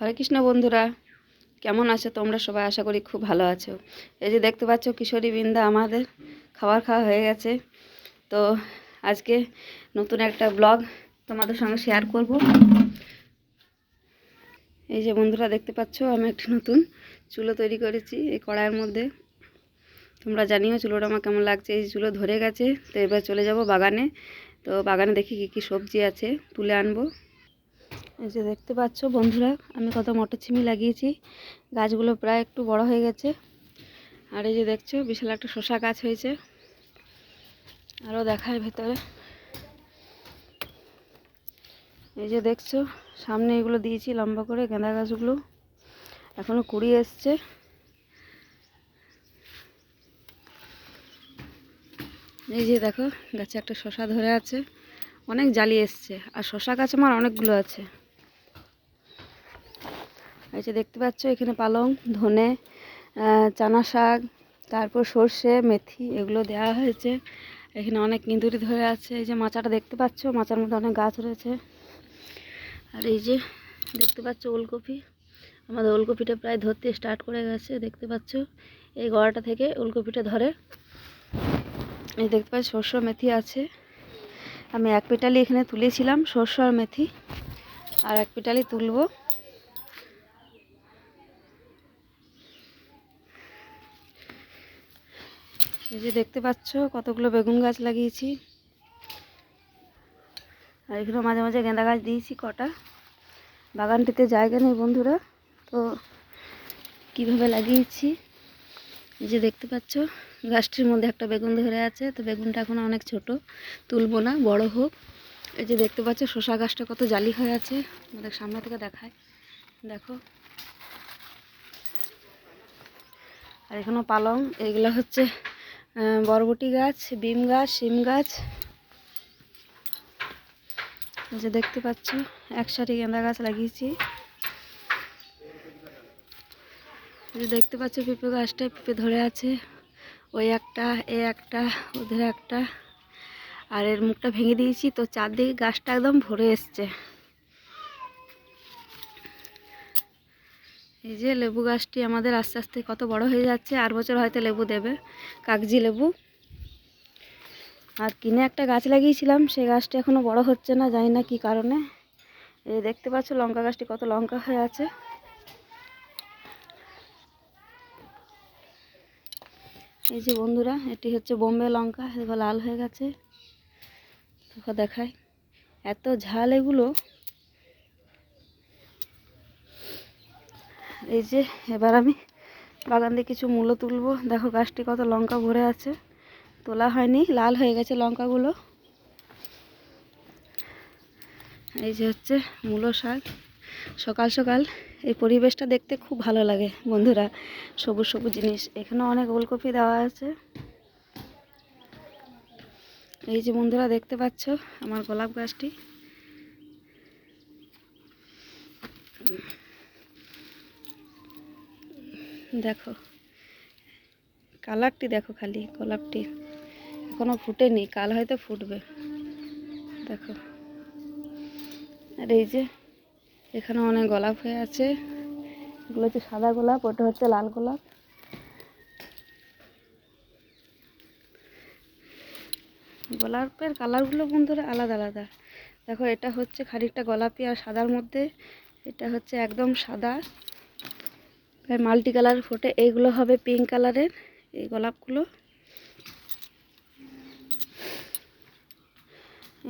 হরে কৃষ্ণ বন্ধুরা, কেমন আছো তোমরা সবাই? আশা করি খুব ভালো আছো। এই যে দেখতে পাচ্ছ কিশোরী বৃন্দা আমাদের খাবার খাওয়া হয়ে গেছে। তো আজকে নতুন একটা ব্লগ তোমাদের সঙ্গে শেয়ার করব। এই যে বন্ধুরা দেখতে পাচ্ছ আমি একটা নতুন চুলো তৈরি করেছি এই কড়াইয়ের মধ্যে। তোমরা জানিও চুলোটা আমার কেমন লাগছে। এই চুলো ধরে গেছে, তো এবার চলে যাব বাগানে। তো বাগানে দেখি কী কী সবজি আছে তুলে আনবো। এই যে দেখতে পাচ্ছ বন্ধুরা, আমি কত মটরছিমি লাগিয়েছি। গাছগুলো প্রায় একটু বড় হয়ে গেছে। আর এই যে দেখছো বিশাল একটা শসা গাছ হয়েছে। আরও দেখায় ভেতরে। এই যে দেখছো সামনে এগুলো দিয়েছি লম্বা করে গাঁদা গাছগুলো, এখনো কুড়ি এসছে। এই যে দেখো গাছে একটা শসা ধরে আছে, অনেক জালি এসছে। আর শসা গাছ আমার অনেকগুলো আছে। এই যে দেখতে পাচ্ছ এখানে পালং, ধনে, চানা শাক, তারপর সর্ষে, মেথি এগুলো দেওয়া হয়েছে। এখানে অনেক ইঁদুরি ধরে আছে। এই যে মাচাটা দেখতে পাচ্ছ, মাচার মধ্যে অনেক গাছ রয়েছে। আর এই যে দেখতে পাচ্ছ ওলকপি, আমাদের ওলকপিটা প্রায় ধরতে স্টার্ট করে গেছে। দেখতে পাচ্ছ এই গোড়াটা থেকে ওলকপিটা ধরে। এই দেখতে পাচ্ছ সর্ষে মেথি আছে। আমি এক পেটালি এখানে তুলেছিলাম সর্ষে আর মেথি, আর এক পেটালি তুলবো। এই যে দেখতে পাচ্ছ কতগুলো বেগুন গাছ লাগিয়েছি। আর এখানে মাঝে মাঝে গেঁদা গাছ দিয়েছি কটা। বাগানটিতে জায়গা নেই বন্ধুরা, তো কিভাবে লাগিয়েছি। এই যে দেখতে পাচ্ছ গাছটির মধ্যে একটা বেগুন ধরে আছে। তো বেগুনটা এখন অনেক ছোট, তুলবো না, বড় হোক। এই যে দেখতে পাচ্ছ শসা গাছটা কত জালি হয়ে আছে। আমাদের সামনে থেকে দেখায়, দেখো। আর এখানেও পালং, এইগুলো হচ্ছে বরবটি গাছ, বিম গাছ, শিম গাছ। এই যে দেখতে পাচ্ছ এক সারি গেঁদা গাছ লাগিয়েছি। এই যে দেখতে পাচ্ছ পেঁপে গাছটায় পেঁপে ধরে আছে। ওই একটা, এ একটা, ওদের একটা। আর এর মুখটা ভেঙে দিয়েছি, তো চারদিকে গাছটা একদম ভরে এসছে। এই যে লেবু গাছটি আমাদের আস্তে আস্তে কত বড় হয়ে যাচ্ছে। আর বছর হয়তো লেবু দেবে, কাগজি লেবু। আর কিনে একটা গাছ লাগিয়েছিলাম, সেই গাছটি এখনো বড় হচ্ছে না, জানি না কি কারণে। এই দেখতে পাচ্ছ লঙ্কা গাছটি কত লঙ্কা হয়ে আছে। এই যে বন্ধুরা এটি হচ্ছে বোম্বে লঙ্কা, এগুলো লাল হয়ে গেছে। দেখো দেখায় এত ঝাল এগুলো। এই যে এবার আমি বাগান দিয়ে কিছু মূলো তুলবো। দেখো গাছটি কত লঙ্কা ভরে আছে, তোলা হয়নি, লাল হয়ে গেছে লঙ্কাগুলো। এই যে হচ্ছে মূলো শাক। সকাল সকাল এই পরিবেশটা দেখতে খুব ভালো লাগে বন্ধুরা, সবুজ সবুজ জিনিস। এখানে অনেক ওলকপি দেওয়া আছে। এই যে বন্ধুরা দেখতে পাচ্ছ আমার গোলাপ গাছটি। দেখো কালারটি, দেখো খালি গোলাপটি এখনো ফুটেনি, কাল হয়তো ফুটবে। দেখো। আর এই যে এখানে অনেক গোলাপ হয়ে আছে। এগুলো হচ্ছে সাদা গোলাপ, ওটা হচ্ছে লাল গোলাপ। গোলাপের কালারগুলো বন্ধুরা আলাদা আলাদা। দেখো এটা হচ্ছে খানিকটা গোলাপি আর সাদার মধ্যে, এটা হচ্ছে একদম সাদা, মাল্টি কালার ফোটে। এইগুলো হবে পিঙ্ক কালারের এই গোলাপগুলো।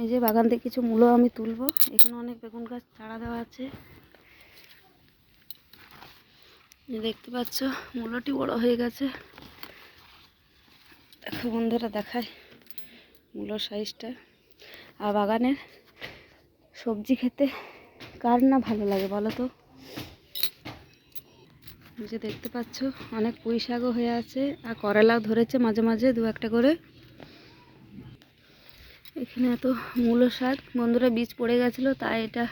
এই যে বাগান থেকে কিছু মূলো আমি তুলবো। এখানে অনেক বেগুন গাছ চারা দেওয়া আছে। দেখতে পাচ্ছ মূলোটি বড় হয়ে গেছে। দেখো বন্ধুরা দেখায় মূলোর সাইজটা। আর বাগানের সবজি খেতে কার না ভালো লাগে বলো তো। যে দেখতে পাচ্ছ অনেক পুঁই শাকও হয়ে আছে, আর করলাও ধরেছে মাঝে মাঝে দু একটা করে। এখানে এত মূলো শাক বন্ধুরা বীজ পড়ে গেছিলো, তাই এটা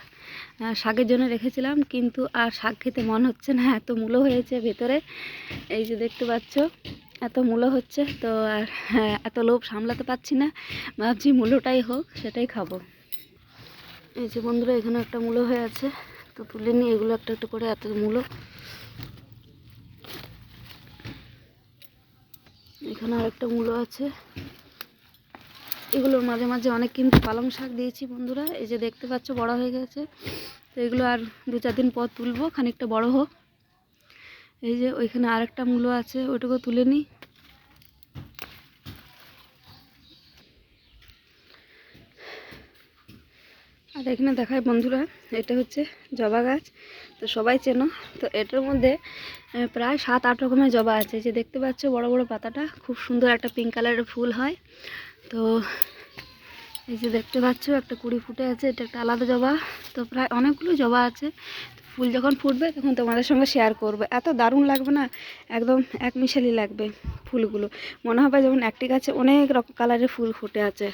শাকের জন্য রেখেছিলাম, কিন্তু আর শাক খেতে মন হচ্ছে না, এত মূলো হয়েছে ভেতরে। এই যে দেখতে পাচ্ছ এত মূলো হচ্ছে, তো আর এত লোভ সামলাতে পারছি না, ভাবছি মূলোটাই হোক, সেটাই খাবো। এই যে বন্ধুরা এখানে একটা মূলো হয়ে আছে, তো তুলে নিই এগুলো একটা একটা করে, এত মূলো। এখানে আরেকটা মূলো আছে। এগুলোর মাঝে মাঝে অনেক কিন্তু পালং শাক দিয়েছি বন্ধুরা, এই যে দেখতে পাচ্ছ বড় হয়ে গেছে। তো এগুলো আর 2-4 দিন পর তুলবো, খানিকটা বড় হোক। এই যে ওইখানে আরেকটা মূলো আছে, ওইটুকু তুলে নিই। আর এখানে দেখায় বন্ধুরা, এটা হচ্ছে জবা গাছ, তো সবাই চেনো। তো এটার মধ্যে প্রায় 7-8 রকমের জবা আছে। যে দেখতে পাচ্ছ বড় বড় পাতাটা, খুব সুন্দর একটা পিঙ্ক কালারের ফুল হয়। তো এই যে দেখতে পাচ্ছ একটা কুড়ি ফুটে আছে, এটা একটা আলাদা জবা। তো প্রায় অনেকগুলো জবা আছে। ফুল যখন ফুটবে তখন তোমাদের সঙ্গে শেয়ার করবে। এত দারুণ লাগবে না, একদম এক মিশালি লাগবে ফুলগুলো। মনে হবে যেমন একটি গাছে অনেক রকম কালারের ফুল ফুটে আছে।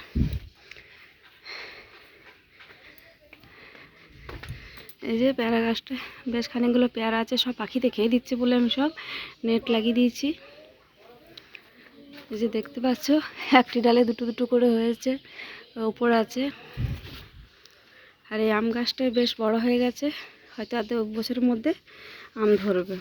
এই যে পেয়ারা গাছটা, বেশ খানিকগুলো পেয়ারা আছে, সব পাখিতে খেয়ে দিচ্ছে বলে আমি সব নেট লাগিয়ে দিয়েছি। এই যে দেখতে পাচ্ছ একটি ডালে দুটো দুটো করে হয়েছে, উপর আছে। আর এই আম গাছটা বেশ বড় হয়ে গেছে, হয়তো আর 2 বছরের মধ্যে আম ধরবে।